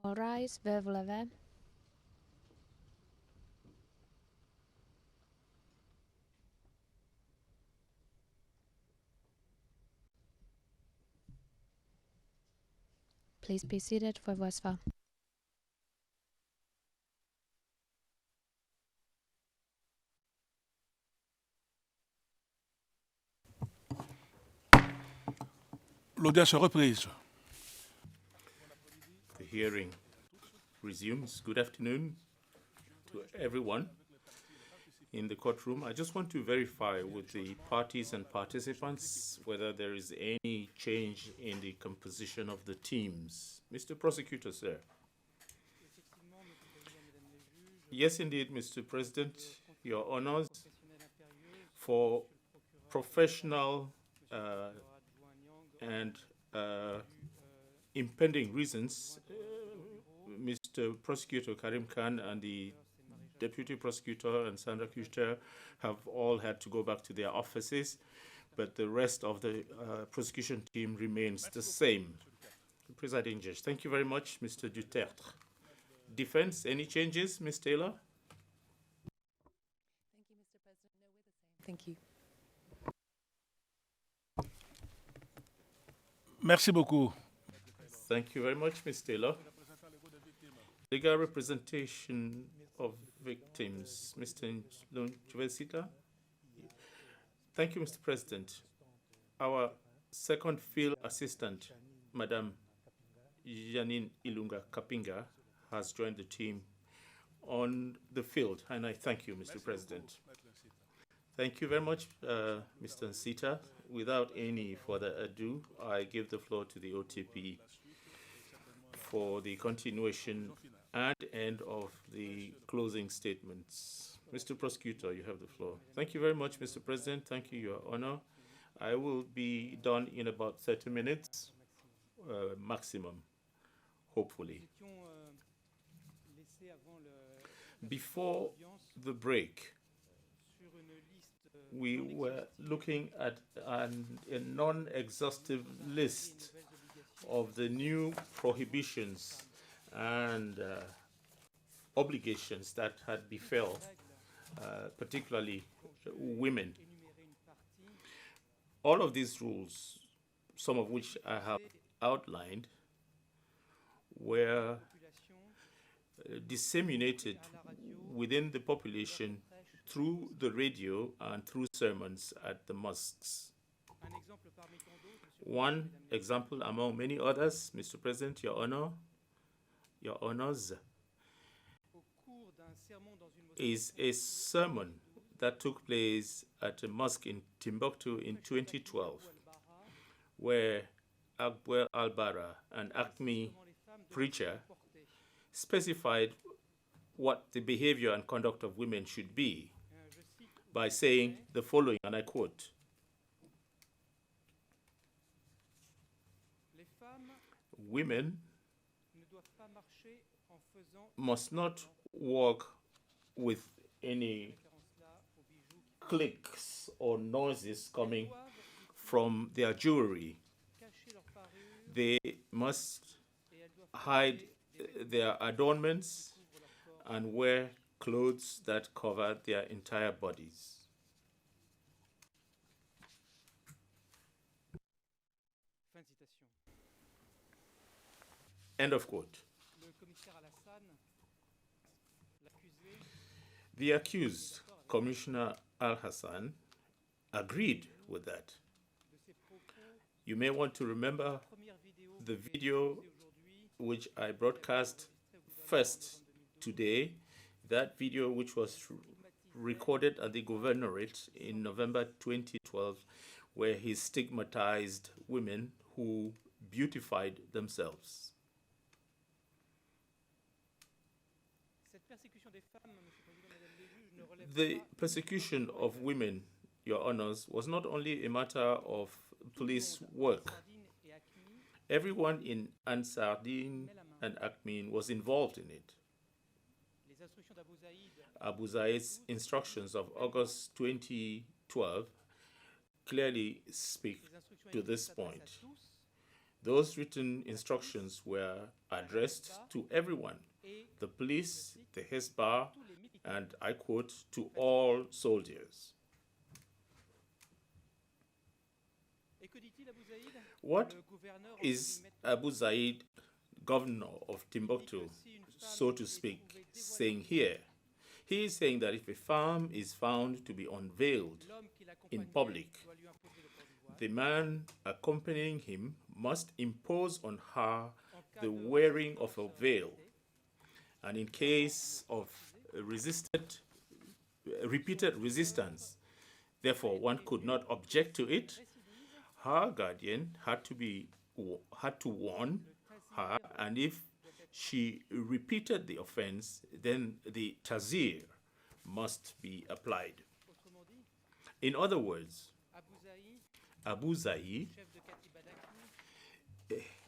All rise, veuve lever. Please be seated for voice vote. L'audience est reprise. The hearing resumes. Good afternoon to everyone in the courtroom. I just want to verify with the parties and participants whether there is any change in the composition of the teams. Mr. Prosecutor, sir. Yes, indeed, Mr. President, Your Honors, for professional and impending reasons, Mr. Prosecutor Karim Khan and the Deputy Prosecutor and Sandra Kushter have all had to go back to their offices, but the rest of the prosecution team remains the same. Presiding Judge, thank you very much, Mr. Duterte. Defense, any changes, Ms. Taylor? Thank you, Mr. President. No, we're the same. Thank you. Merci beaucoup. Thank you very much, Ms. Taylor. Legal representation of victims, Mr. Lunchvesita. Thank you, Mr. President. Our second field assistant, Madam Janine Ilunga Kapinga, has joined the team on the field, and I thank you, Mr. President. Thank you very much, Mr. Nsita. Without any further ado, I give the floor to the OTP for the continuation and end of the closing statements. Mr. Prosecutor, you have the floor. Thank you very much, Mr. President. Thank you, Your Honor. I will be done in about 30 minutes, maximum, hopefully. Before the break, we were looking at a non-exhaustive list of the new prohibitions and obligations that had befell, particularly women. All of these rules, some of which I have outlined, were disseminated within the population through the radio and through sermons at the mosques. One example among many others, Mr. President, Your Honor, Your Honors, is a sermon that took place at a mosque in Timbuktu in 2012, where Akbar al-Bara, an ACME preacher, specified what the behavior and conduct of women should be by saying the following, and I quote, "Women must not walk with any clicks or noises coming from their jewelry. They must hide their adornments and wear clothes that cover their entire bodies." End of quote. The accused, Commissioner Al-Hassan, agreed with that. You may want to remember the video which I broadcast first today, that video which was recorded at the governorate in November 2012, where he stigmatized women who beautified themselves. The persecution of women, Your Honors, was not only a matter of police work. Everyone in Ansardine and Akmin was involved in it. Abu Zaid's instructions of August 2012 clearly speak to this point. Those written instructions were addressed to everyone, the police, the Hezbollah, and I quote, to all soldiers. What is Abu Zaid, governor of Timbuktu, so to speak, saying here? He is saying that if a farm is found to be unveiled in public, the man accompanying him must impose on her the wearing of a veil. And in case of repeated resistance, therefore one could not object to it, her guardian had to warn her, and if she repeated the offense, then the tazir must be applied. In other words, Abu Zaid,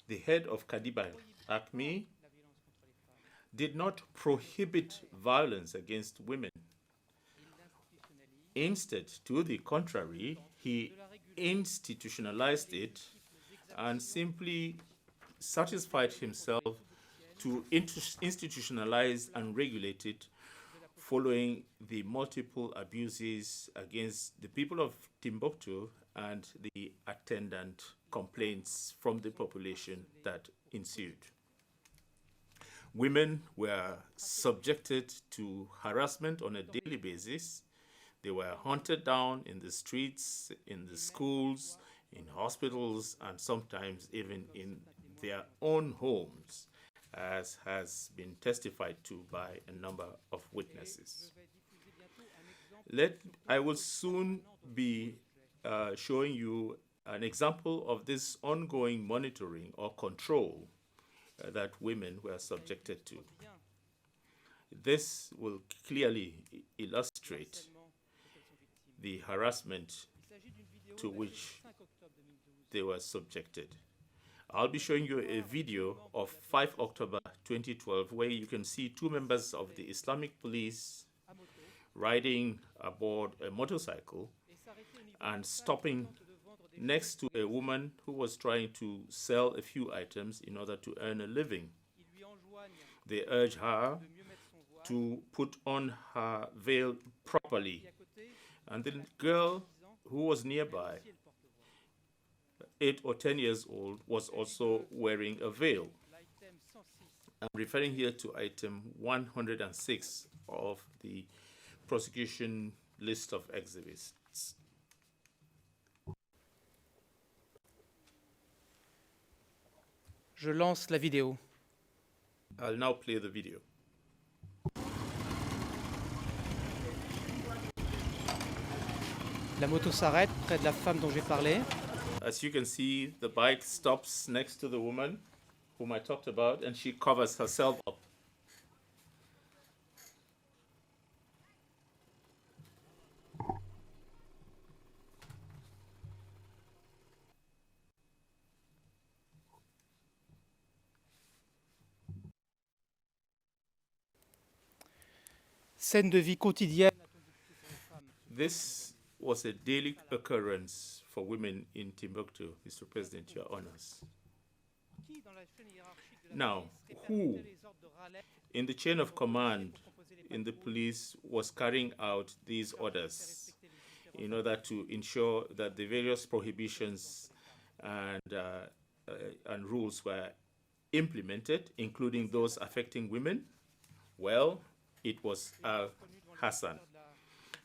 the head of Kadiba Acme, did not prohibit violence against women. Instead, to the contrary, he institutionalized it and simply satisfied himself to institutionalize and regulate it following the multiple abuses against the people of Timbuktu and the attendant complaints from the population that ensued. Women were subjected to harassment on a daily basis. They were hunted down in the streets, in the schools, in hospitals, and sometimes even in their own homes, as has been testified to by a number of witnesses. I will soon be showing you an example of this ongoing monitoring or control that women were subjected to. This will clearly illustrate the harassment to which they were subjected. I'll be showing you a video of 5 October 2012 where you can see 2 members of the Islamic police riding aboard a motorcycle and stopping next to a woman who was trying to sell a few items in order to earn a living. They urge her to put on her veil properly. And the girl who was nearby, 8 or 10 years old, was also wearing a veil. I'm referring here to item 106 of the prosecution list of exhibits. Je lance la vidéo. I'll now play the video. La moto s'arrête près de la femme dont j'ai parlé. As you can see, the bike stops next to the woman whom I talked about, and she covers herself up. Scène de vie quotidienne. This was a daily occurrence for women in Timbuktu, Mr. President, Your Honors. Now, who in the chain of command in the police was carrying out these orders in order to ensure that the various prohibitions and rules were implemented, including those affecting women? Well, it was Hassan.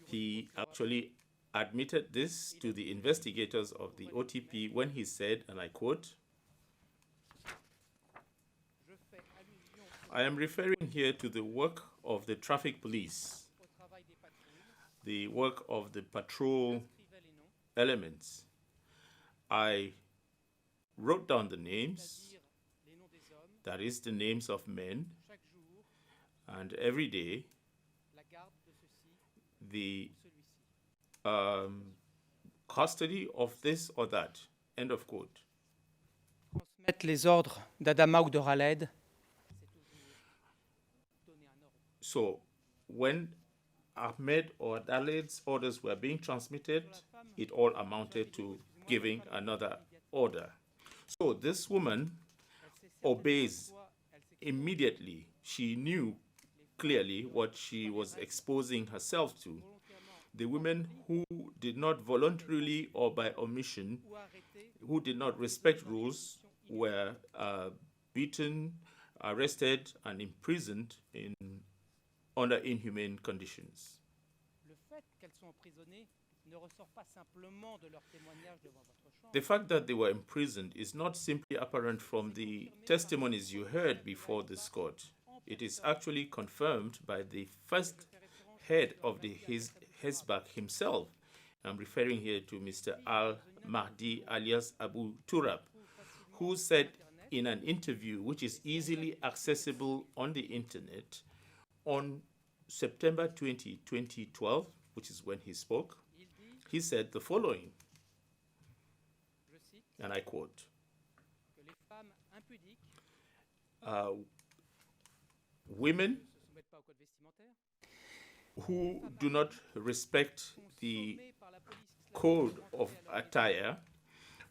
He actually admitted this to the investigators of the OTP when he said, and I quote, "I am referring here to the work of the traffic police, the work of the patrol elements. I wrote down the names, that is the names of men, and every day the custody of this or that," end of quote. Transmettre les ordres d'Adama ou de Khaled. So when Ahmed or Daled's orders were being transmitted, it all amounted to giving another order. So this woman obeys immediately. She knew clearly what she was exposing herself to. The women who did not voluntarily or by omission, who did not respect rules, were beaten, arrested, and imprisoned under inhumane conditions. The fact that they were imprisoned is not simply apparent from the testimonies you heard before this court. It is actually confirmed by the first head of the Hezbollah himself. I'm referring here to Mr. Al-Mahdi alias Abu Turab, who said in an interview which is easily accessible on the internet on September 20, 2012, which is when he spoke, he said the following, and I quote, women who do not respect the code of attire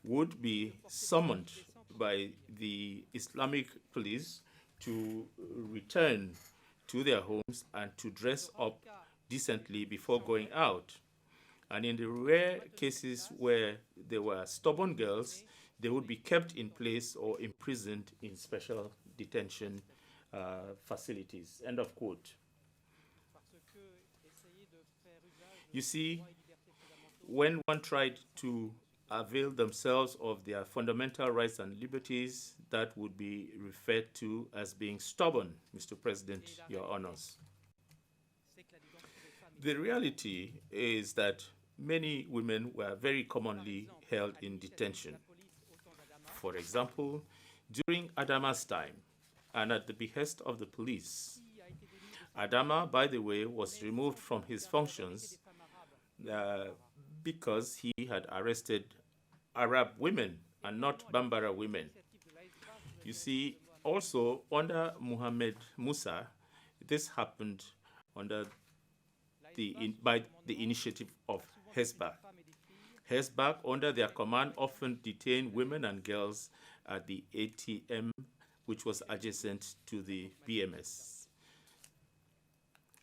would be summoned by the Islamic police to return to their homes and to dress up decently before going out. And in the rare cases where there were stubborn girls, they would be kept in place or imprisoned in special detention facilities. End of quote. You see, when one tried to avail themselves of their fundamental rights and liberties, that would be referred to as being stubborn, Mr. President, Your Honors. The reality is that many women were very commonly held in detention. For example, during Adama's time, and at the behest of the police, Adama, by the way, was removed from his functions because he had arrested Arab women and not Bambara women. You see, also under Mohammed Musa, this happened under by the initiative of Hezbollah. Hezbollah, under their command, often detained women and girls at the ATM, which was adjacent to the BMS,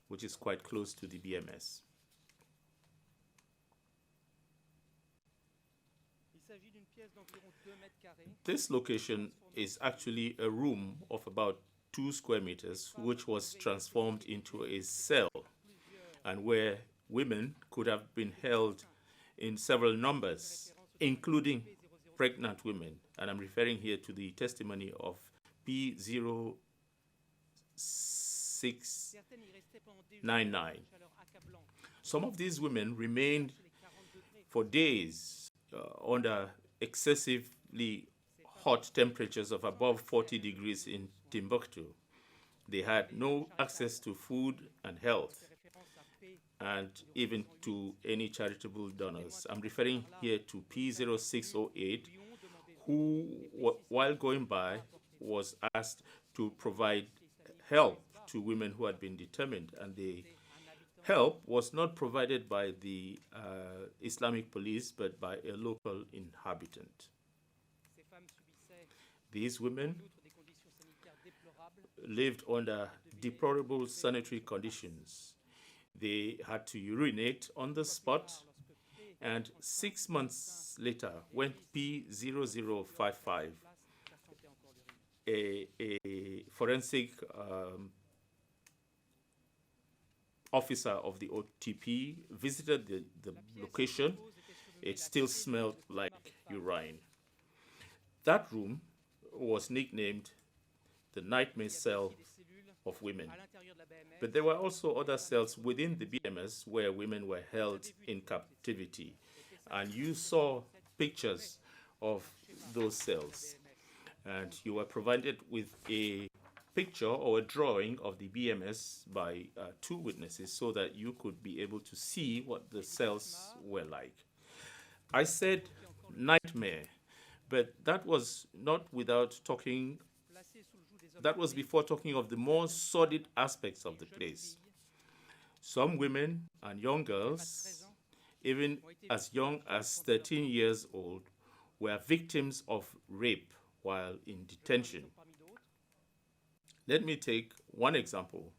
which is quite close to the BMS. This location is actually a room of about 2 square meters, which was transformed into a cell, and where women could have been held in several numbers, including pregnant women. And I'm referring here to the testimony of P0699. Some of these women remained for days under excessively hot temperatures of above 40 degrees in Timbuktu. They had no access to food and health, and even to any charitable donors. I'm referring here to P0608, who, while going by, was asked to provide help to women who had been determined, and the help was not provided by the Islamic police, but by a local inhabitant. These women lived under deplorable sanitary conditions. They had to urinate on the spot, and 6 months later, when P0055, a forensic officer of the OTP, visited the location, it still smelled like urine. That room was nicknamed the nightmare cell of women. But there were also other cells within the BMS where women were held in captivity. And you saw pictures of those cells. And you were provided with a picture or a drawing of the BMS by 2 witnesses so that you could be able to see what the cells were like. I said nightmare, but that was not without talking. That was before talking of the more sordid aspects of the place. Some women and young girls, even as young as 13 years old, were victims of rape while in detention. Let me take one example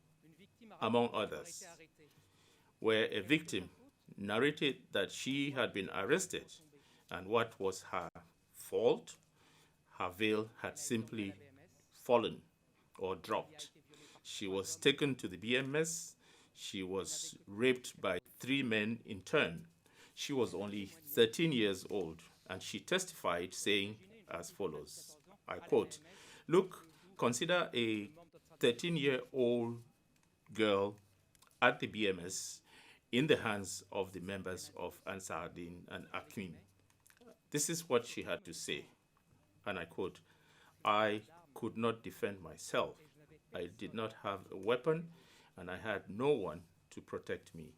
among others, where a victim narrated that she had been arrested and what was her fault? Her veil had simply fallen or dropped. She was taken to the BMS. She was raped by 3 men in turn. She was only 13 years old, and she testified saying as follows, I quote, "Look, consider a 13-year-old girl at the BMS in the hands of the members of Ansar Din and Akim." This is what she had to say, and I quote, "I could not defend myself. I did not have a weapon, and I had no one to protect me.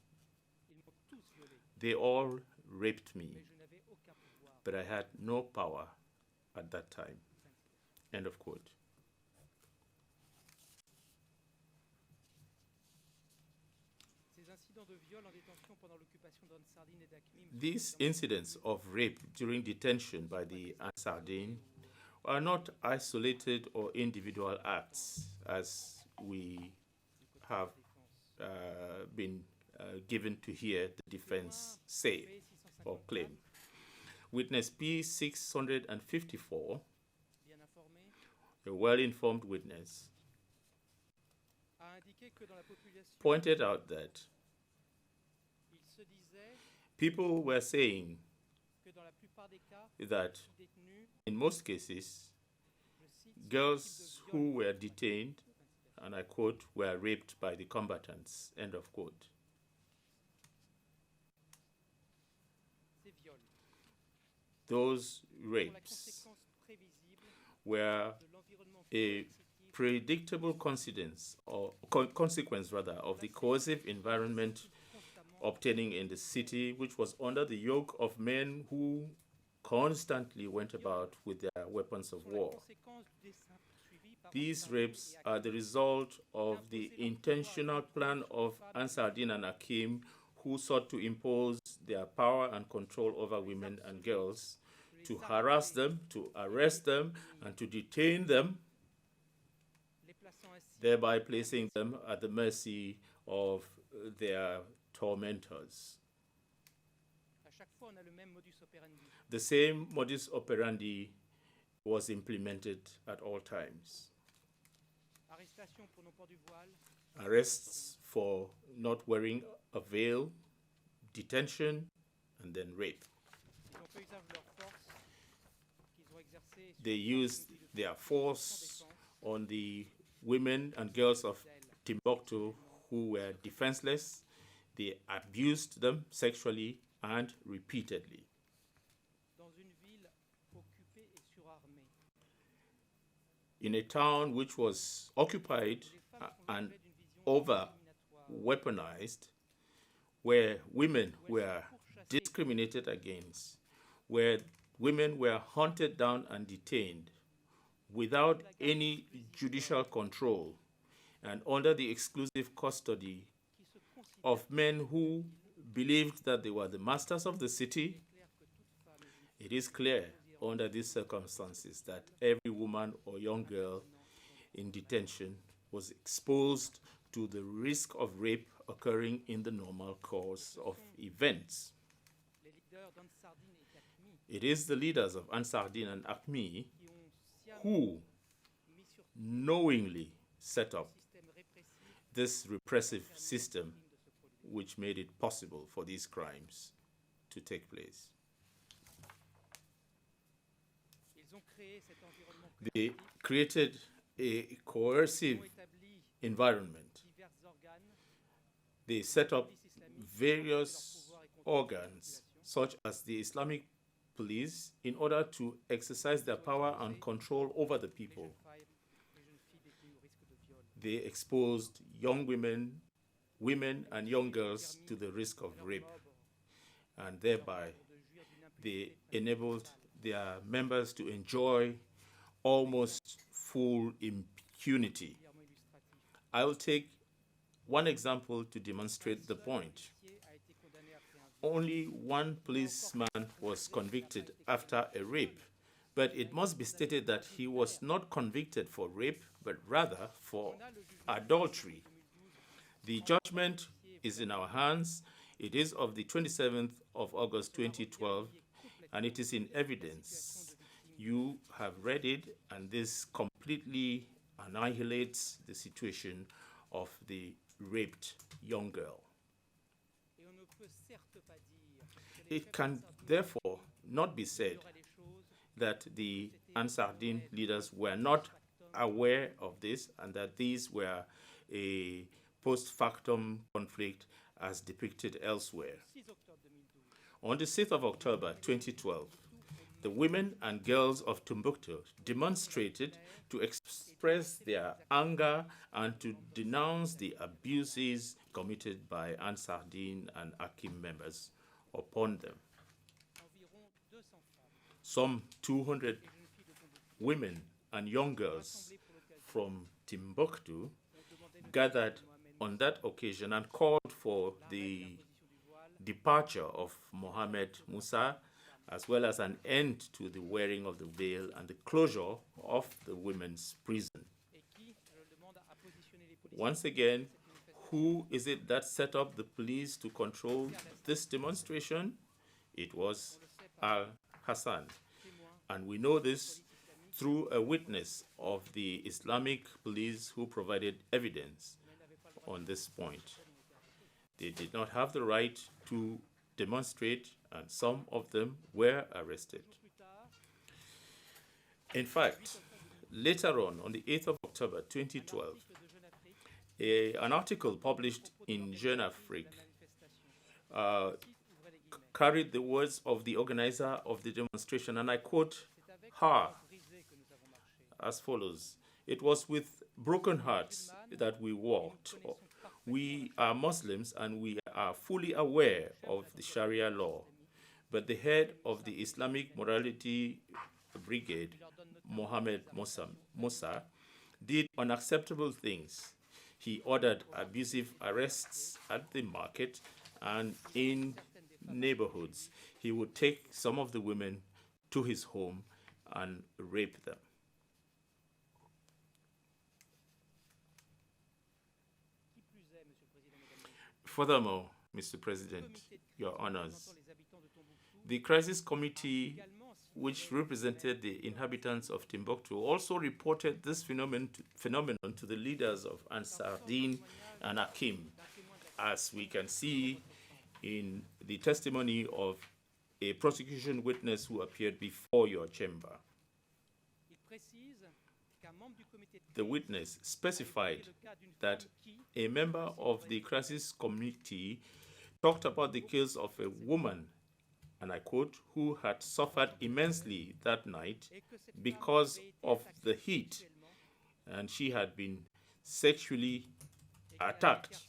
They all raped me, but I had no power at that time." End of quote. These incidents of rape during detention by the Ansar Din are not isolated or individual acts, as we have been given to hear the defense say or claim. Witness P654, a well-informed witness, pointed out that people were saying that in most cases, girls who were detained, and I quote, were raped by the combatants, end of quote. Those rapes were a predictable consequence rather of the coercive environment obtaining in the city, which was under the yoke of men who constantly went about with their weapons of war. These rapes are the result of the intentional plan of Ansar Din and Akim, who sought to impose their power and control over women and girls, to harass them, to arrest them, and to detain them, thereby placing them at the mercy of their tormentors. The same modus operandi was implemented at all times. Arrests for not wearing a veil, detention, and then rape. They used their force on the women and girls of Timbuktu who were defenseless. They abused them sexually and repeatedly. In a town which was occupied and over-weaponized, where women were discriminated against, where women were hunted down and detained without any judicial control and under the exclusive custody of men who believed that they were the masters of the city, it is clear under these circumstances that every woman or young girl in detention was exposed to the risk of rape occurring in the normal course of events. It is the leaders of Ansar Din and Acme who knowingly set up this repressive system which made it possible for these crimes to take place. They created a coercive environment. They set up various organs, such as the Islamic police, in order to exercise their power and control over the people. They exposed young women and young girls to the risk of rape, and thereby they enabled their members to enjoy almost full impunity. I will take one example to demonstrate the point. only one policeman was convicted after a rape, but it must be stated that he was not convicted for rape, but rather for adultery. The judgment is in our hands. It is of the 27th of August 2012, and it is in evidence. You have read it, and this completely annihilates the situation of the raped young girl. It can therefore not be said that the Ansar-Din leaders were not aware of this and that these were a post-factum conflict as depicted elsewhere. On the 6th of October 2012, the women and girls of Timbuktu demonstrated to express their anger and to denounce the abuses committed by Ansar-Din and Akim members upon them. Some 200 women and young girls from Timbuktu gathered on that occasion and called for the departure of Mohammed Musa, as well as an end to the wearing of the veil and the closure of the women's prison. Once again, who is it that set up the police to control this demonstration? It was Hassan. And we know this through a witness of the Islamic police who provided evidence on this point. They did not have the right to demonstrate, and some of them were arrested. In fact, later on the 8th of October 2012, an article published in Jeune Afrique carried the words of the organizer of the demonstration, and I quote her as follows: "It was with broken hearts that we walked. We are Muslims and we are fully aware of the Sharia law, but the head of the Islamic Morality Brigade, Mohammed Musa, did unacceptable things. He ordered abusive arrests at the market and in neighborhoods. He would take some of the women to his home and rape them." Furthermore, Mr. President, Your Honors, the Crisis Committee, which represented the inhabitants of Timbuktu, also reported this phenomenon to the leaders of Ansar-Din and Akim, as we can see in the testimony of a prosecution witness who appeared before your chamber. The witness specified that a member of the crisis committee talked about the case of a woman, and I quote, "who had suffered immensely that night because of the heat, and she had been sexually attacked,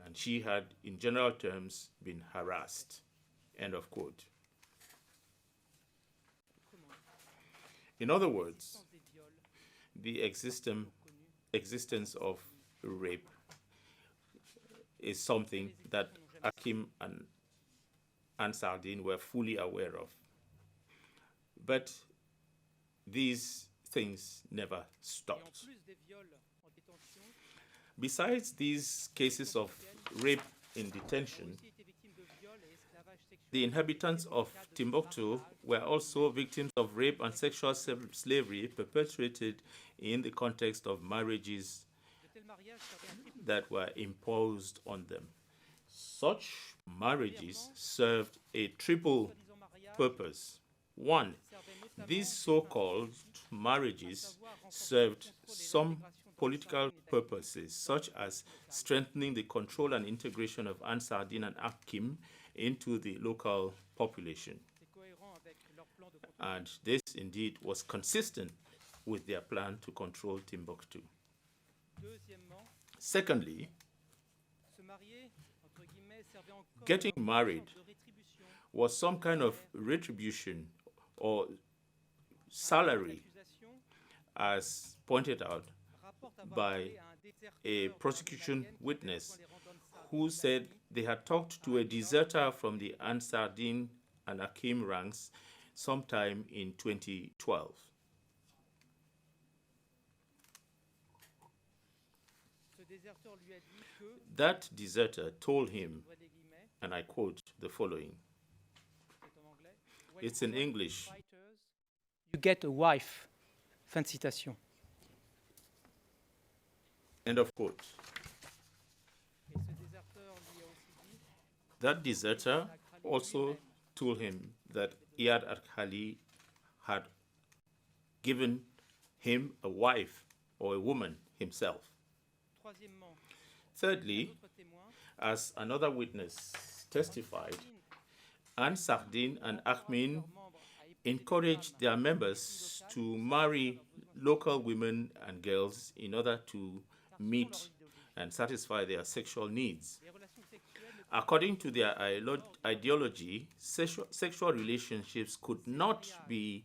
and she had, in general terms, been harassed," end of quote. In other words, the existence of rape is something that Akim and Ansar-Din were fully aware of. But these things never stopped. Besides these cases of rape in detention, the inhabitants of Timbuktu were also victims of rape and sexual slavery perpetrated in the context of marriages that were imposed on them. Such marriages served a triple purpose. One, these so-called marriages served some political purposes, such as strengthening the control and integration of Ansar-Din and Akim into the local population. And this indeed was consistent with their plan to control Timbuktu. Secondly, getting married was some kind of retribution or salary, as pointed out by a prosecution witness who said they had talked to a deserter from the Ansar Din and Akim ranks sometime in 2012. That deserter told him, and I quote the following. It's in English. You get a wife. Fin de citation. End of quote. That deserter also told him that Iyad al-Khali had given him a wife or a woman himself. Thirdly, as another witness testified, Ansar Din and Akhmin encouraged their members to marry local women and girls in order to meet and satisfy their sexual needs. According to their ideology, sexual relationships could not be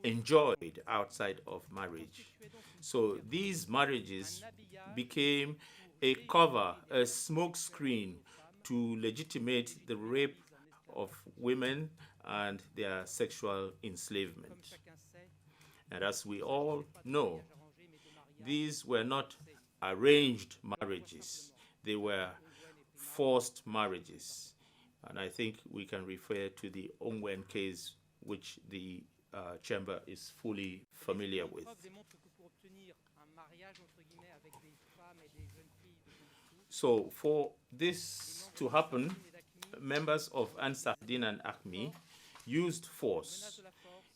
enjoyed outside of marriage. So these marriages became a cover, a smokescreen to legitimate the rape of women and their sexual enslavement. And as we all know, these were not arranged marriages. They were forced marriages. And I think we can refer to the Ongwen case, which the chamber is fully familiar with. So for this to happen, members of Ansar Din and Akhmi used force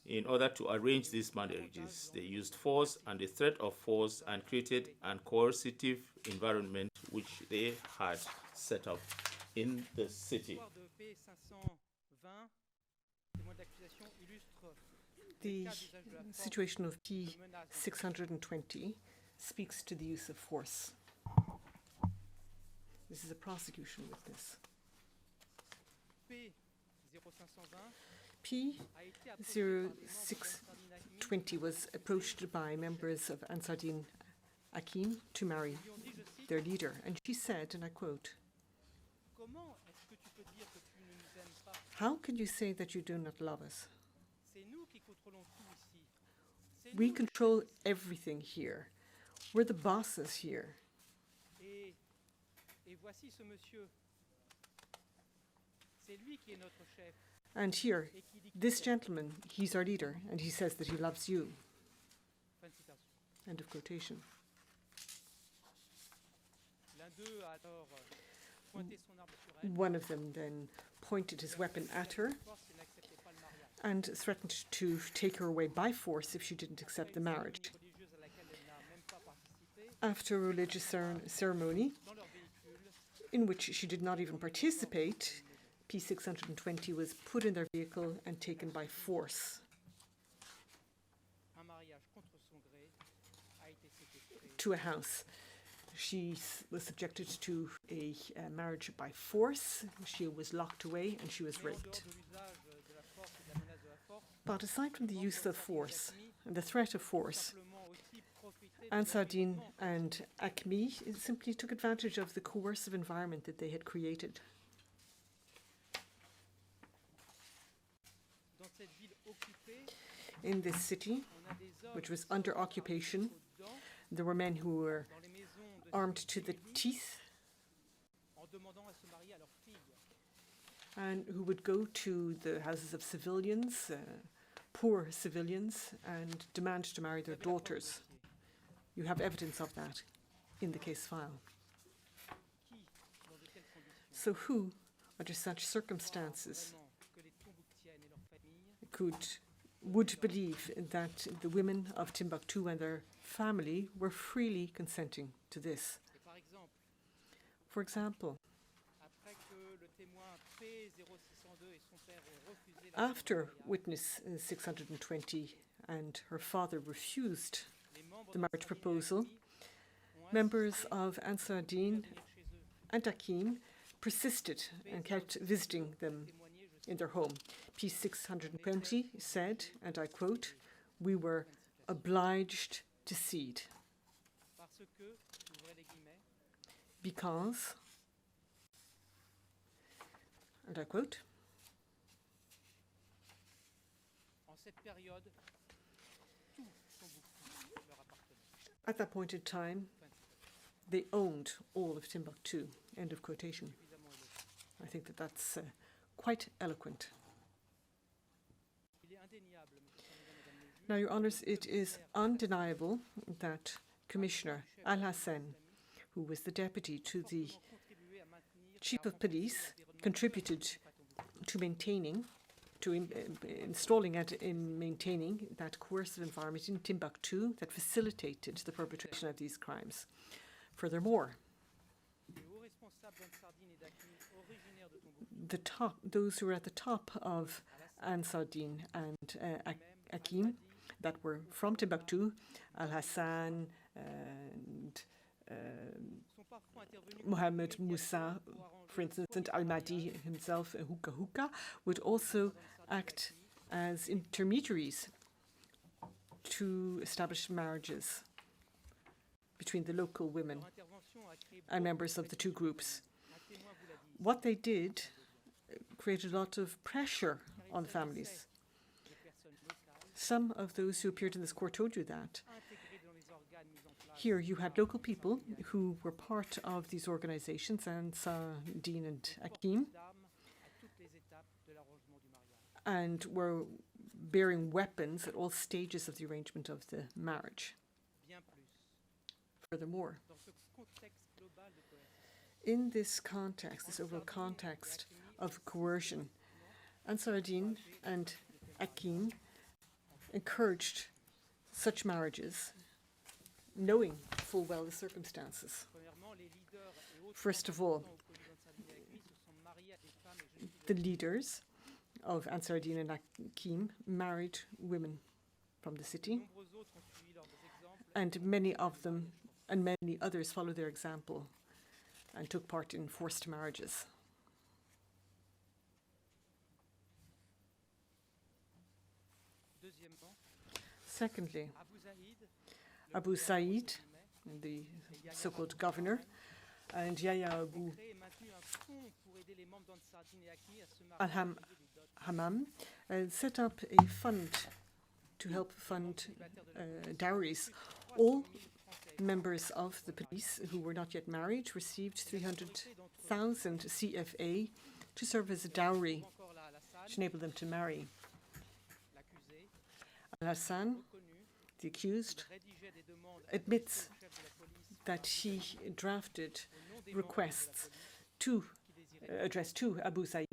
in order to arrange these marriages. They used force and the threat of force and created a coercive environment which they had set up in the city. The situation of P620 speaks to the use of force. This is a prosecution witness. P0620 was approached by members of Ansar Din Akim to marry their leader, and she said, and I quote, "How can you say that you do not love us? We control everything here. We're the bosses here. And here, this gentleman, he's our leader, and he says that he loves you." End of quotation. One of them then pointed his weapon at her and threatened to take her away by force if she didn't accept the marriage. After a religious ceremony in which she did not even participate, P620 was put in their vehicle and taken by force. To a house. She was subjected to a marriage by force. She was locked away and she was raped. But aside from the use of force and the threat of force, Ansar Din and Akhmi simply took advantage of the coercive environment that they had created. In this city, which was under occupation, there were men who were armed to the teeth and who would go to the houses of civilians, poor civilians, and demand to marry their daughters. You have evidence of that in the case file. So who, under such circumstances, would believe that the women of Timbuktu and their family were freely consenting to this? For example, after witness 620 and her father refused the marriage proposal, members of Ansar Din and Akim persisted and kept visiting them in their home. P620 said, and I quote, "We were obliged to cede because and I quote, at that point in time, they owned all of Timbuktu, end of quotation. I think that that's quite eloquent. Now, Your Honours, it is undeniable that Commissioner Al Hassan, who was the deputy to the Chief of Police, contributed to maintaining, installing and in maintaining that coercive environment in Timbuktu that facilitated the perpetration of these crimes. Furthermore, those who were at the top of Ansar Dine and Hakim, that were from Timbuktu, Al Hassan and Mohammed Musa, for instance, and Al Mahdi himself, Huka, would also act as intermediaries to establish marriages between the local women and members of the two groups. What they did created a lot of pressure on the families. Some of those who appeared in this court told you that. Here you had local people who were part of these organizations, Ansar Dine and Hakim, and were bearing weapons at all stages of the arrangement of the marriage. Furthermore, in this context, this overall context of coercion, Ansar Dine and Hakim encouraged such marriages, knowing full well the circumstances. First of all, the leaders of Ansar Dine and Hakim married women from the city, and many of them and many others followed their example and took part in forced marriages. Secondly, Abu Said, the so-called governor, and Yahya Abu al-Hammam set up a fund to help fund dowries. All members of the police who were not yet married received 300,000 CFA to serve as a dowry to enable them to marry. Al-Hassan, the accused, admits that he drafted requests addressed to Abu Said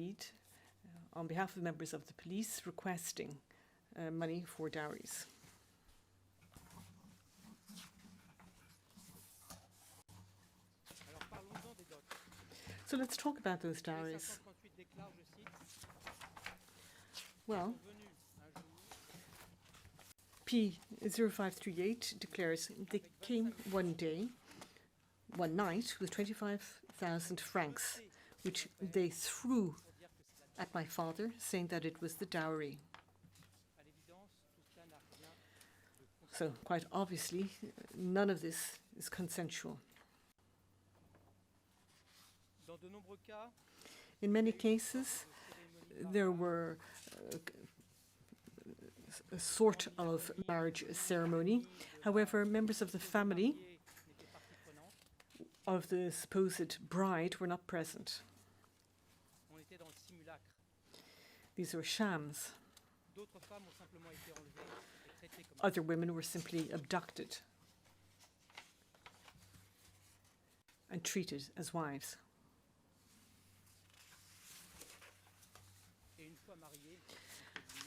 on behalf of members of the police requesting money for dowries. So let's talk about those dowries. Well, P0538 declares they came one night with 25,000 francs, which they threw at my father, saying that it was the dowry. So, quite obviously, none of this is consensual. In many cases, there were a sort of marriage ceremony. However, members of the family of the supposed bride were not present. These were shams. Other women were simply abducted and treated as wives.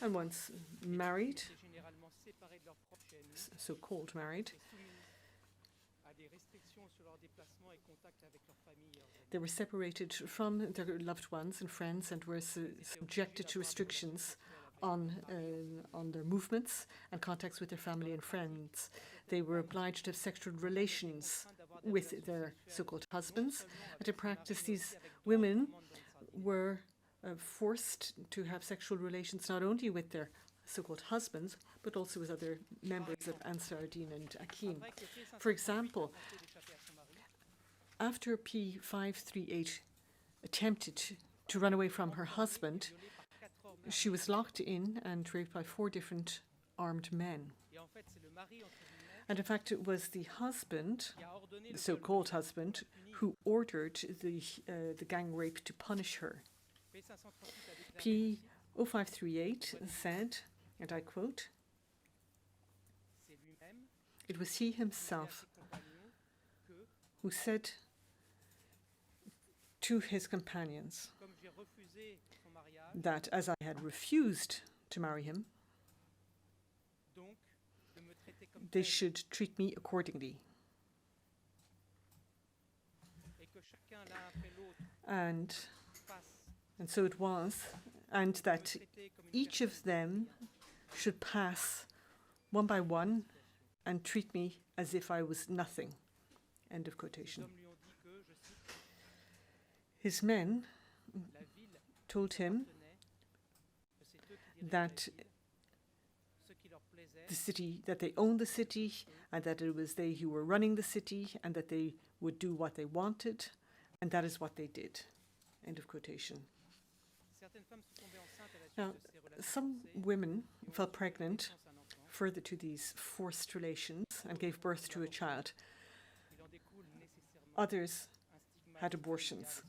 And once married, so-called married, they were separated from their loved ones and friends and were subjected to restrictions on their movements and contacts with their family and friends. They were obliged to have sexual relations with their so-called husbands. And to practice, these women were forced to have sexual relations not only with their so-called husbands, but also with other members of Ansar Dine and Hakim. For example, after P538 attempted to run away from her husband, she was locked in and raped by 4 different armed men. And in fact, it was the husband, the so-called husband, who ordered the gang rape to punish her. P 0538 said, and I quote, "It was he himself who said to his companions that as I had refused to marry him, they should treat me accordingly." And so it was, and that each of them should pass one by one and treat me as if I was nothing. End of quotation. His men told him that the city, that they owned the city, and that it was they who were running the city, and that they would do what they wanted, and that is what they did. End of quotation. Now, some women fell pregnant further to these forced relations and gave birth to a child. Others had abortions.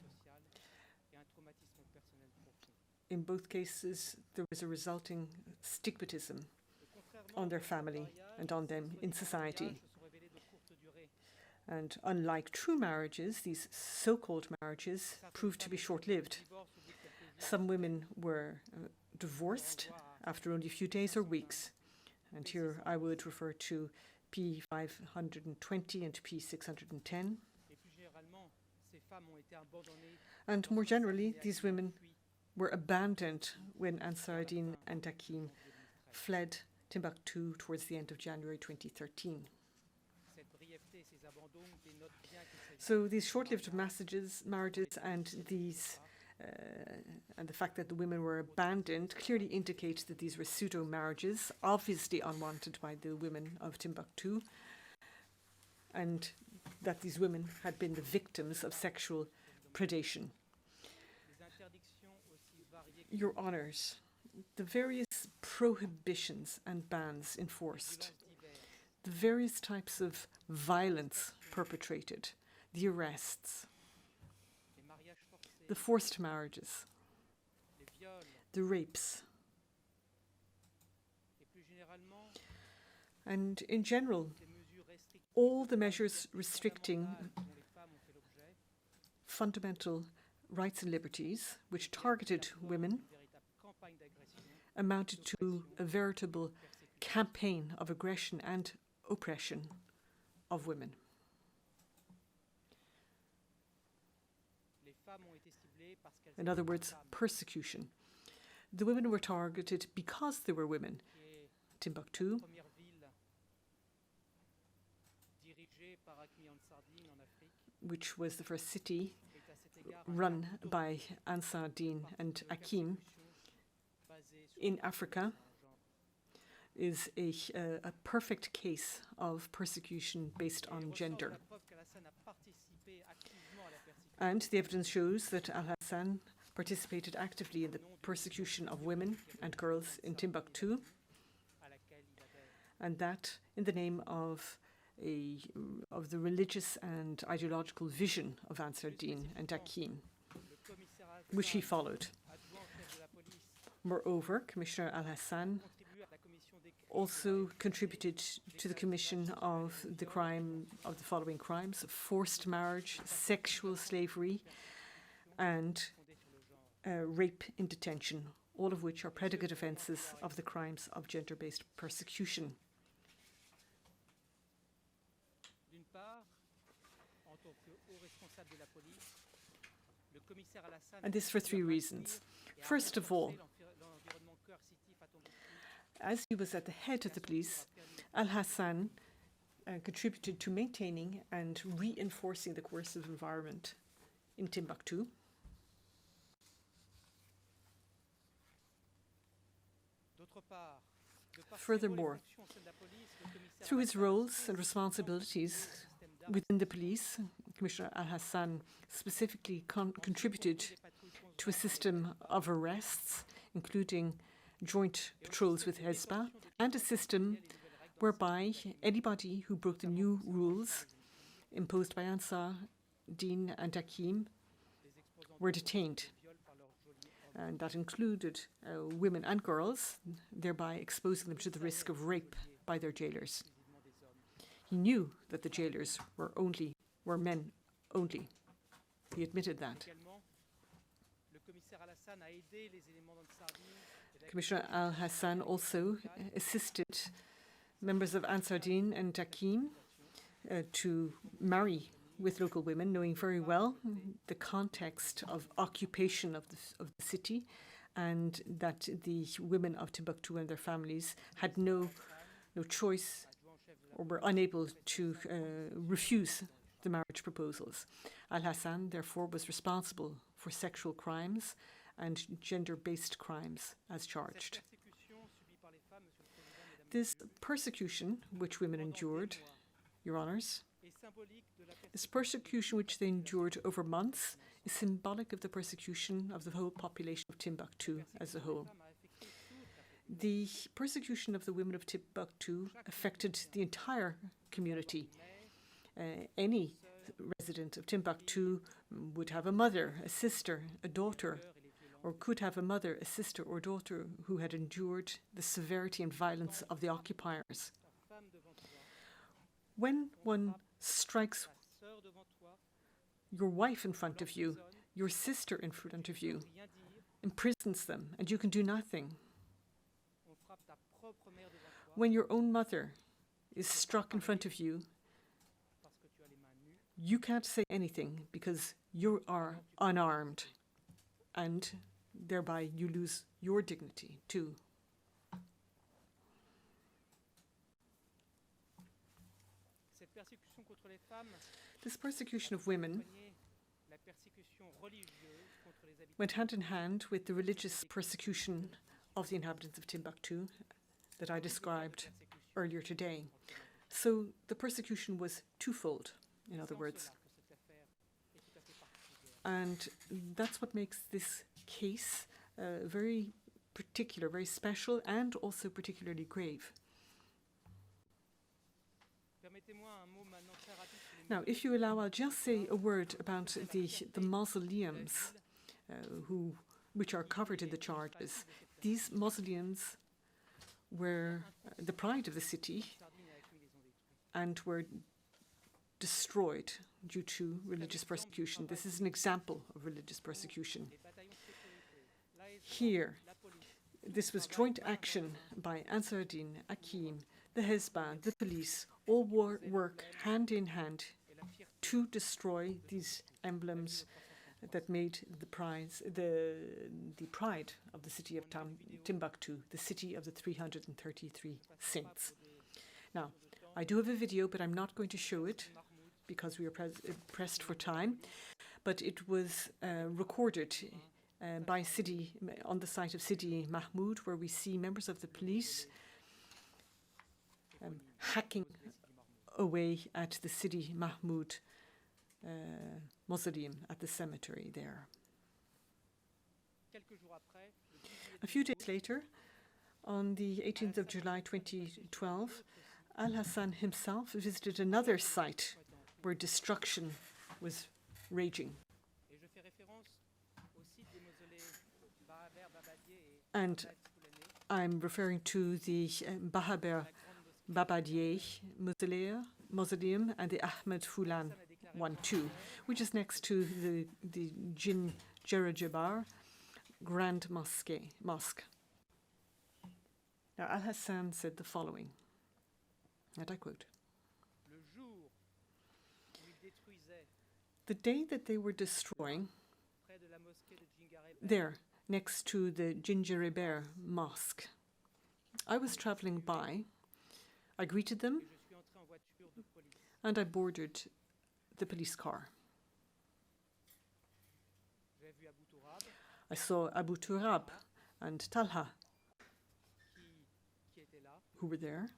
In both cases, there was a resulting stigmatism on their family and on them in society. And unlike true marriages, these so-called marriages proved to be short-lived. Some women were divorced after only a few days or weeks. And here I would refer to P520 and P610. And more generally, these women were abandoned when Ansar ad-Din and Hakim fled Timbuktu towards the end of January 2013. So these short-lived marriages and the fact that the women were abandoned clearly indicate that these were pseudo-marriages, obviously unwanted by the women of Timbuktu, and that these women had been the victims of sexual predation. Your Honours, the various prohibitions and bans enforced, the various types of violence perpetrated, the arrests, the forced marriages, the rapes, and in general, all the measures restricting fundamental rights and liberties which targeted women amounted to a veritable campaign of aggression and oppression of women. In other words, persecution. The women were targeted because they were women. Timbuktu, which was the first city run by Ansar ad-Din and Hakim in Africa, is a perfect case of persecution based on gender. And the evidence shows that Al-Hassan participated actively in the persecution of women and girls in Timbuktu, and that in the name of the religious and ideological vision of Ansar ad-Din and Hakim, which he followed. Moreover, Commissioner Al-Hassan also contributed to the commission of the following crimes: forced marriage, sexual slavery, and rape in detention, all of which are predicate offences of the crimes of gender-based persecution. And this for 3 reasons. First of all, as he was at the head of the police, Al-Hassan contributed to maintaining and reinforcing the coercive environment in Timbuktu. Furthermore, through his roles and responsibilities within the police, Commissioner Al-Hassan specifically contributed to a system of arrests, including joint patrols with Hezbollah, and a system whereby anybody who broke the new rules imposed by Ansar Dine and Hakim were detained. And that included women and girls, thereby exposing them to the risk of rape by their jailers. He knew that the jailers were men only. He admitted that. Commissioner Al Hassan also assisted members of Ansar Dine and Hakim to marry with local women, knowing very well the context of occupation of the city, and that the women of Timbuktu and their families had no choice or were unable to refuse the marriage proposals. Al Hassan, therefore, was responsible for sexual crimes and gender-based crimes as charged. This persecution which women endured, Your Honours, this persecution which they endured over months is symbolic of the persecution of the whole population of Timbuktu as a whole. The persecution of the women of Timbuktu affected the entire community. Any resident of Timbuktu would have a mother, a sister, a daughter, or could have a mother, a sister, or daughter who had endured the severity and violence of the occupiers. When one strikes your wife in front of you, your sister in front of you, imprisons them, and you can do nothing. When your own mother is struck in front of you, you can't say anything because you are unarmed, and thereby you lose your dignity too. This persecution of women went hand in hand with the religious persecution of the inhabitants of Timbuktu that I described earlier today. So the persecution was twofold, in other words. And that's what makes this case very particular, very special, and also particularly grave. Now, if you allow, I'll just say a word about the mausoleums which are covered in the charges. These mausoleums were the pride of the city and were destroyed due to religious persecution. This is an example of religious persecution. Here, this was joint action by Ansar Dine, Hakim, the Hezbollah, the police, all work hand in hand to destroy these emblems that made the pride of the city of Timbuktu, the city of the 333 saints. Now, I do have a video, but I'm not going to show it because we are pressed for time. But it was recorded by on the site of Sidi Mahmoud, where we see members of the police hacking away at the Sidi Mahmoud mausoleum at the cemetery there. A few days later, on the 18th of July 2012, Al Hassan himself visited another site where destruction was raging. And I'm referring to the Bahaber Babadieh mausoleum and the Ahmed Fulan one too, which is next to the Jin Jerajabar Grand Mosque. Now, Al Hassan said the following, and I quote: "The day that they were destroying, there, next to the Gingereber Mosque, I was traveling by. I greeted them, and I boarded the police car. I saw Abu Turab and Talha, who were there.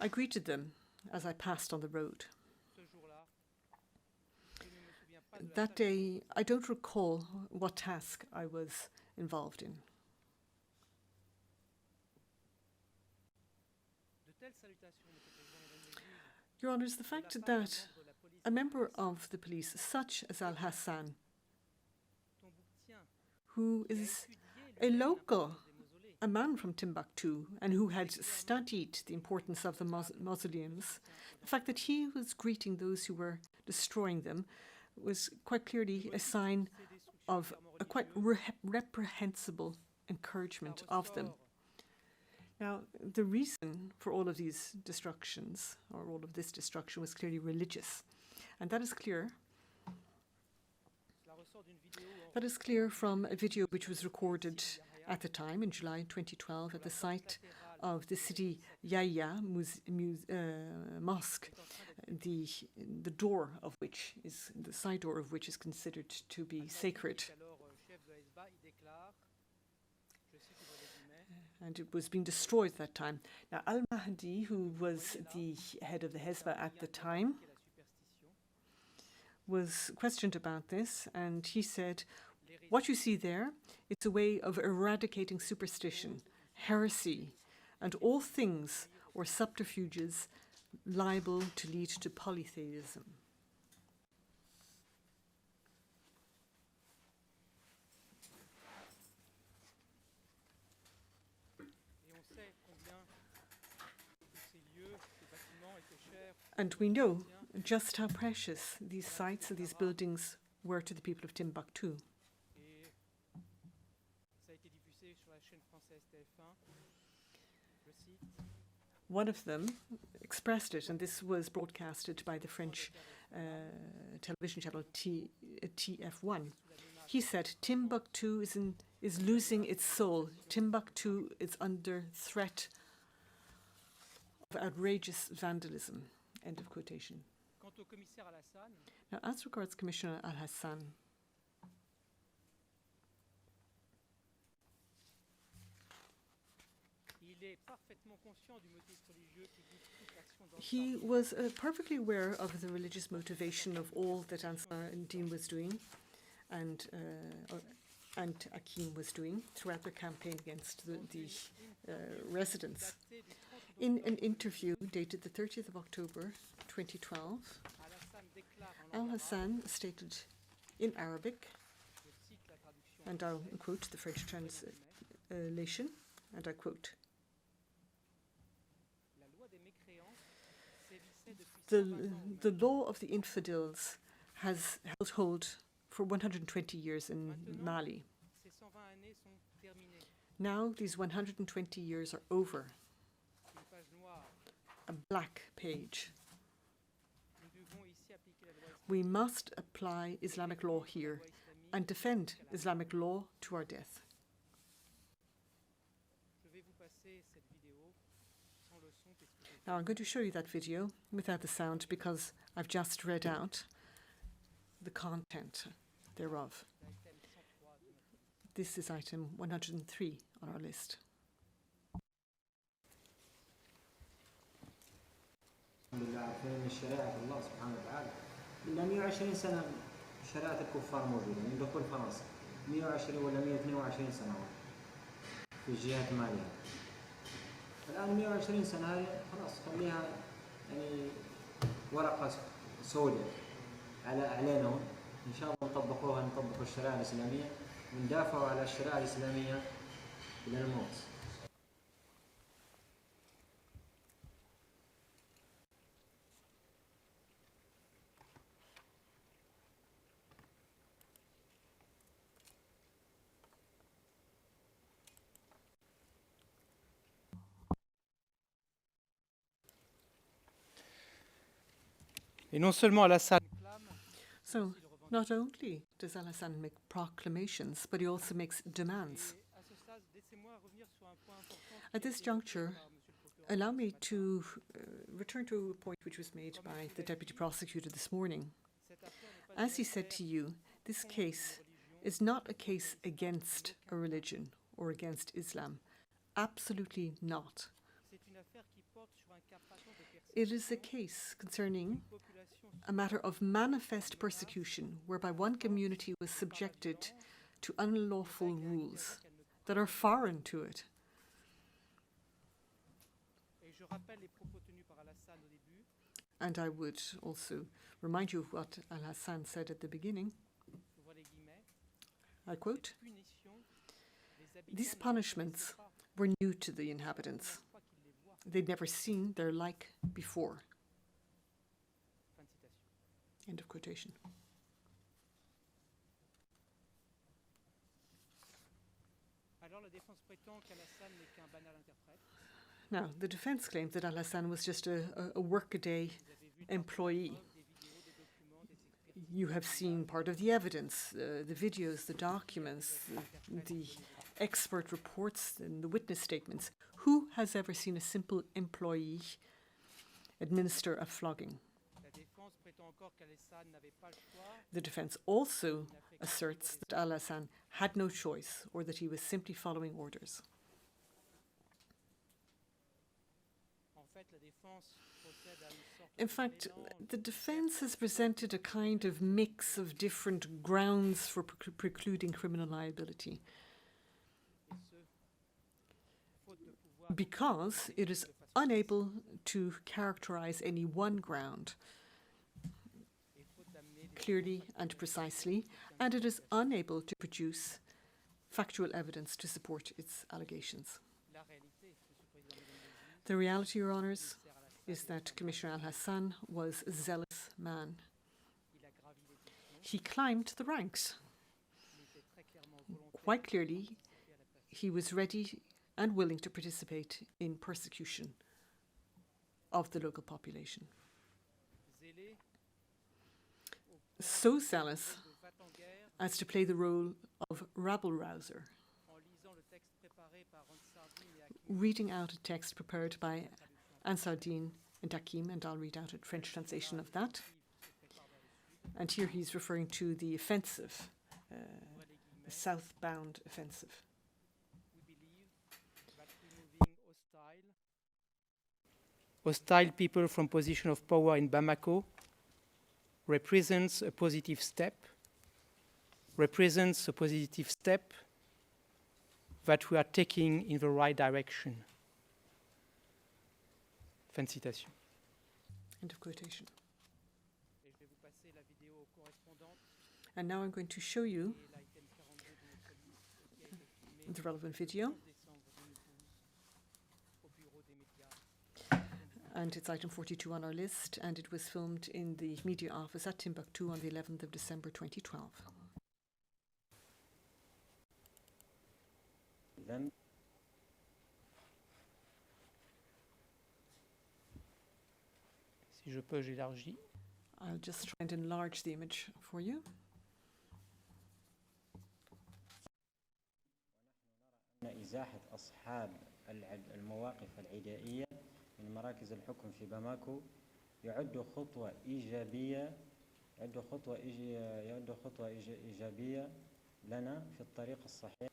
I greeted them as I passed on the road. that day, I don't recall what task I was involved in. Your Honours, the fact that a member of the police, such as Al Hassan, who is a local, a man from Timbuktu, and who had studied the importance of the mausoleums, the fact that he was greeting those who were destroying them was quite clearly a sign of a quite reprehensible encouragement of them. Now, the reason for all of these destructions, or all of this destruction, was clearly religious. And that is clear. That is clear from a video which was recorded at the time, in July 2012, at the site of the city Yahya Mosque, the door of which is, the side door of which is considered to be sacred. And it was being destroyed at that time. Now, Al-Mahdi, who was the head of the Hezbollah at the time, was questioned about this, and he said, what you see there, it's a way of eradicating superstition, heresy, and all things or subterfuges liable to lead to polytheism. And we know just how precious these sites and these buildings were to the people of Timbuktu. One of them expressed it, and this was broadcasted by the French television channel TF1. He said, Timbuktu is losing its soul. Timbuktu is under threat of outrageous vandalism. End of quotation. Now, as regards Commissioner Al Hassan, he was perfectly aware of the religious motivation of all that Ansar al-Din was doing and Akim was doing throughout the campaign against the residents. In an interview dated the 30th of October 2012, Al Hassan stated in Arabic, and I'll quote the French translation, and I quote, the law of the infidels has held hold for 120 years in Mali. Now these 120 years are over. A black page. We must apply Islamic law here and defend Islamic law to our death. Now I'm going to show you that video without the sound because I've just read out the content thereof. This is item 103 on our list. الحمد لله عارفين الشريعة الله سبحانه وتعالى إلا 120 سنة شريعة الكفار موجودة من دخول فرنسا 120 ولا 122 سنة في الجهات المالية. الآن 120 سنة هذه خلاص خليها يعني ورقة سوداء علينا إن شاء الله نطبقوها نطبق الشريعة الإسلامية وندافعوا على الشريعة الإسلامية إلى الموت. Et non seulement Al-Assad. So, not only does Al Hassan make proclamations, but he also makes demands. At this juncture, allow me to return to a point which was made by the Deputy Prosecutor this morning. As he said to you, this case is not a case against a religion or against Islam. Absolutely not. It is a case concerning a matter of manifest persecution, whereby one community was subjected to unlawful rules that are foreign to it. And I would also remind you of what Al-Hassan said at the beginning. I quote, "These punishments were new to the inhabitants. They'd never seen their like before." End of quotation. Now, the defense claims that Al-Hassan was just a workaday employee. You have seen part of the evidence, the videos, the documents, the expert reports and the witness statements. Who has ever seen a simple employee administer a flogging? The defense also asserts that Al-Hassan had no choice or that he was simply following orders. In fact, the defense has presented a kind of mix of different grounds for precluding criminal liability, because it is unable to characterize any one ground clearly and precisely, and it is unable to produce factual evidence to support its allegations. The reality, Your Honours, is that Commissioner Al-Hassan was a zealous man. He climbed the ranks. Quite clearly, he was ready and willing to participate in persecution of the local population. So zealous as to play the role of rabble-rouser, reading out a text prepared by Ansar-Din and Hakim, and I'll read out a French translation of that. And here he's referring to the offensive, the southbound offensive. Hostile people from position of power in Bamako represents a positive step that we are taking in the right direction. Fin de citation. End of quotation. And now I'm going to show you the relevant video. And it's item 42 on our list, and it was filmed in the media office at Timbuktu on the 11th of December 2012. Si je peux, j'élargis. I'll just try and enlarge the image for you. إزاحة أصحاب المواقف العدائية من مراكز الحكم في باماكو يعد خطوة إيجابية لنا في الطريق الصحيح.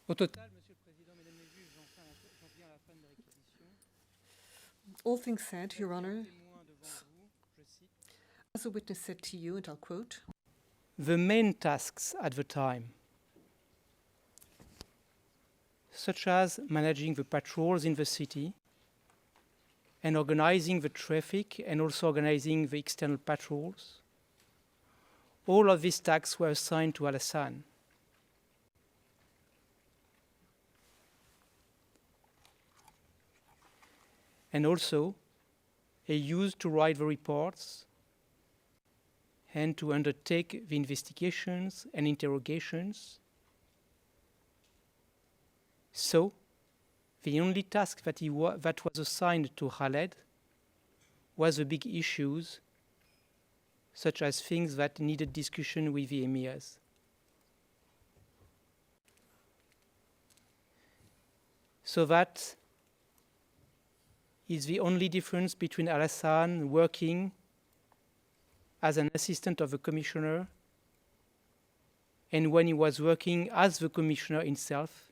Au total, Monsieur le Président, Mesdames les juges, j'en viens à la fin de mes réquisitions. All things said, Your Honour, as a witness said to you, and I'll quote, "The main tasks at the time, such as managing the patrols in the city and organizing the traffic and also organizing the external patrols, all of these tasks were assigned to Al-Hassan. And also, he used to write the reports and to undertake the investigations and interrogations. So, the only task that was assigned to Khaled was the big issues, such as things that needed discussion with the emirs. So that is the only difference between Al-Hassan working as an assistant of the commissioner, and when he was working as the commissioner himself,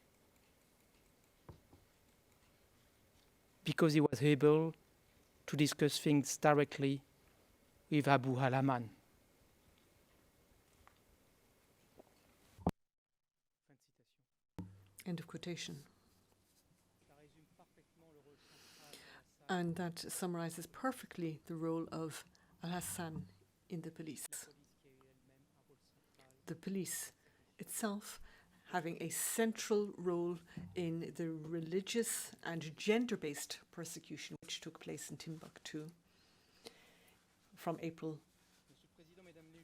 because he was able to discuss things directly with Abu Halaman. End of quotation. And that summarizes perfectly the role of Al-Hassan in the police. The police itself having a central role in the religious and gender-based persecution which took place in Timbuktu from April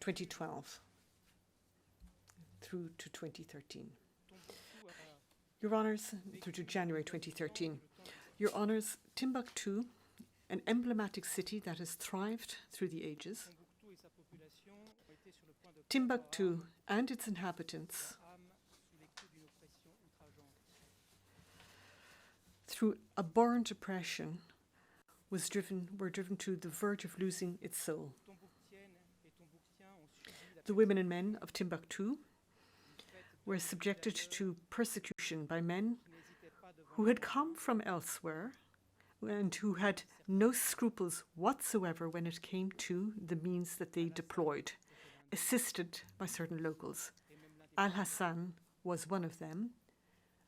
2012 through to 2013. Your Honours, through to January 2013. Your Honours, Timbuktu, an emblematic city that has thrived through the ages. Timbuktu and its inhabitants, through abhorrent oppression, were driven to the verge of losing its soul. The women and men of Timbuktu were subjected to persecution by men who had come from elsewhere and who had no scruples whatsoever when it came to the means that they deployed, assisted by certain locals. Al-Hassan was one of them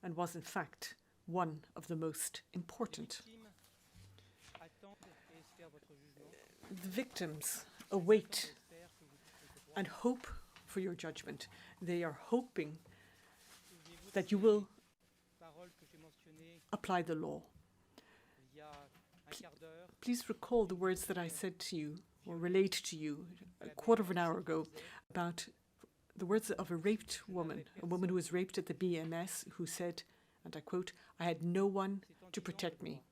and was in fact one of the most important. The victims await and hope for your judgment. They are hoping that you will apply the law. Please recall the words that I said to you or relayed to you a quarter of an hour ago about the words of a raped woman, a woman who was raped at the BMS, who said, and I quote, "I had no one to protect me."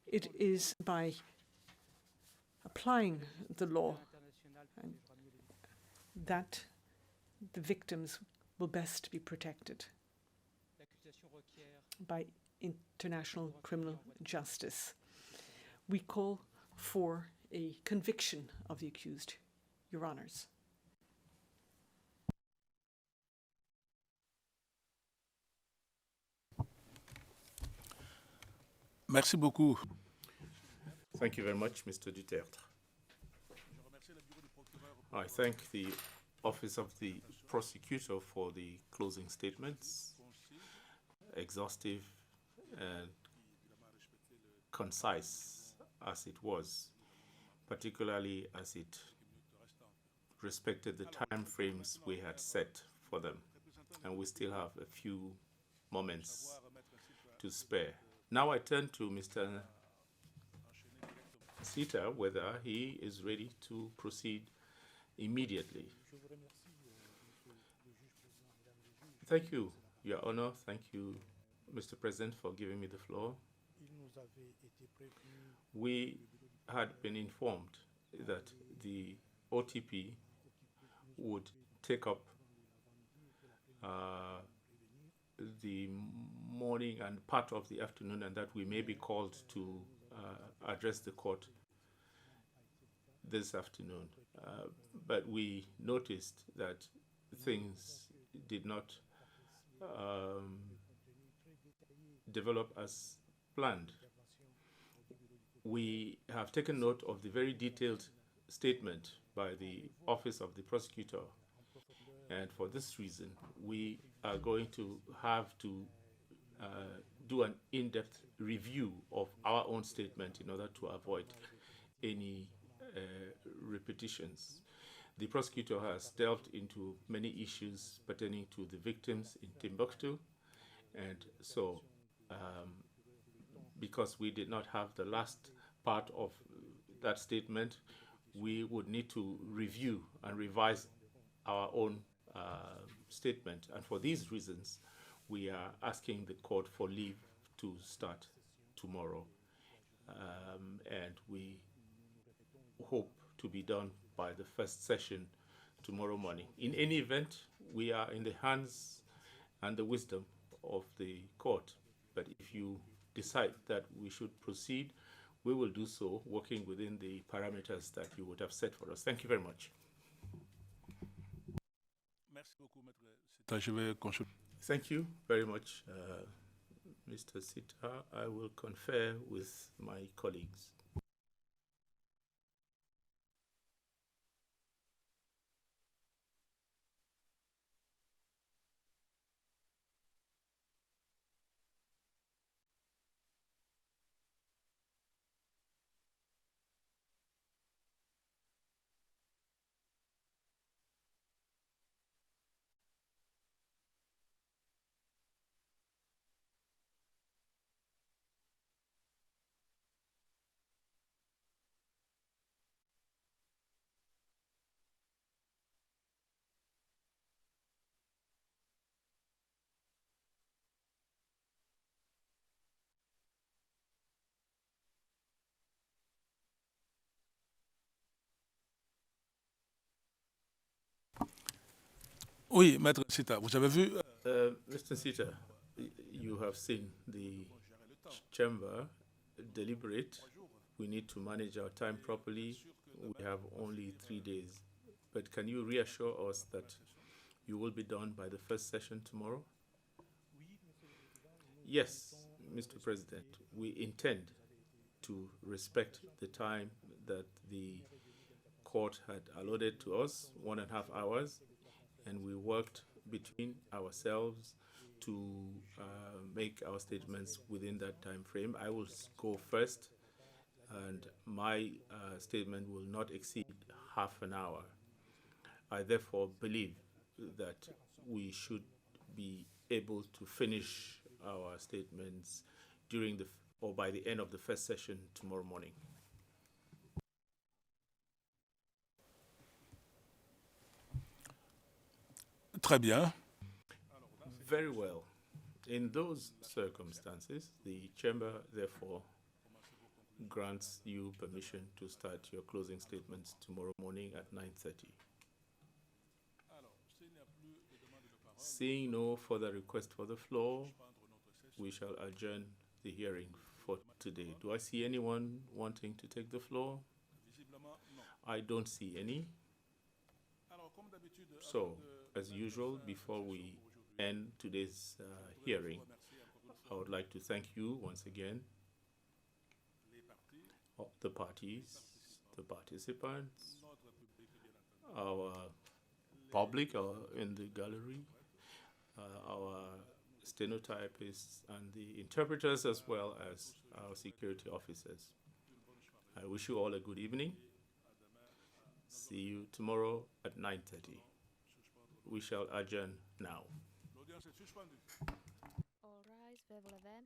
It is by applying the law that the victims will best be protected by international criminal justice. We call for a conviction of the accused, Your Honours. Merci beaucoup. Thank you very much, Mr. Duterte. I thank the Office of the Prosecutor for the closing statements, exhaustive and concise as it was, particularly as it respected the time frames we had set for them. And we still have a few moments to spare. Now I turn to Mr. Sita, whether he is ready to proceed immediately. Thank you, Your Honor. Thank you, Mr. President, for giving me the floor. We had been informed that the OTP would take up the morning and part of the afternoon, and that we may be called to address the court this afternoon. But we noticed that things did not develop as planned. We have taken note of the very detailed statement by the Office of the Prosecutor, and for this reason, we are going to have to do an in-depth review of our own statement in order to avoid any repetitions. The prosecutor has delved into many issues pertaining to the victims in Timbuktu, and so because we did not have the last part of that statement, we would need to review and revise our own statement. And for these reasons, we are asking the court for leave to start tomorrow. And we hope to be done by the first session tomorrow morning. In any event, we are in the hands and the wisdom of the court. But if you decide that we should proceed, we will do so working within the parameters that you would have set for us. Thank you very much. Merci beaucoup, Maître Sita. Je vais consulter. Thank you very much, Mr. Sita. I will confer with my colleagues. Oui, Maître Sita, vous avez vu Mr. Sita, you have seen the chamber deliberate. We need to manage our time properly. We have only 3 days. But can you reassure us that you will be done by the first session tomorrow? Yes, Mr. President, we intend to respect the time that the court had allotted to us, 1.5 hours, and we worked between ourselves to make our statements within that time frame. I will go first, and my statement will not exceed half an hour. I therefore believe that we should be able to finish our statements during or by the end of the first session tomorrow morning. très bien. Very well. In those circumstances, the chamber therefore grants you permission to start your closing statements tomorrow morning at 9:30. Seeing no further request for the floor, we shall adjourn the hearing for today. Do I see anyone wanting to take the floor? I don't see any. So, as usual, before we end today's hearing, I would like to thank you once again, the parties, the participants, our public in the gallery, our stenotypists and the interpreters, as well as our security officers. I wish you all a good evening. See you tomorrow at 9:30. We shall adjourn now. All rise, veuve lever.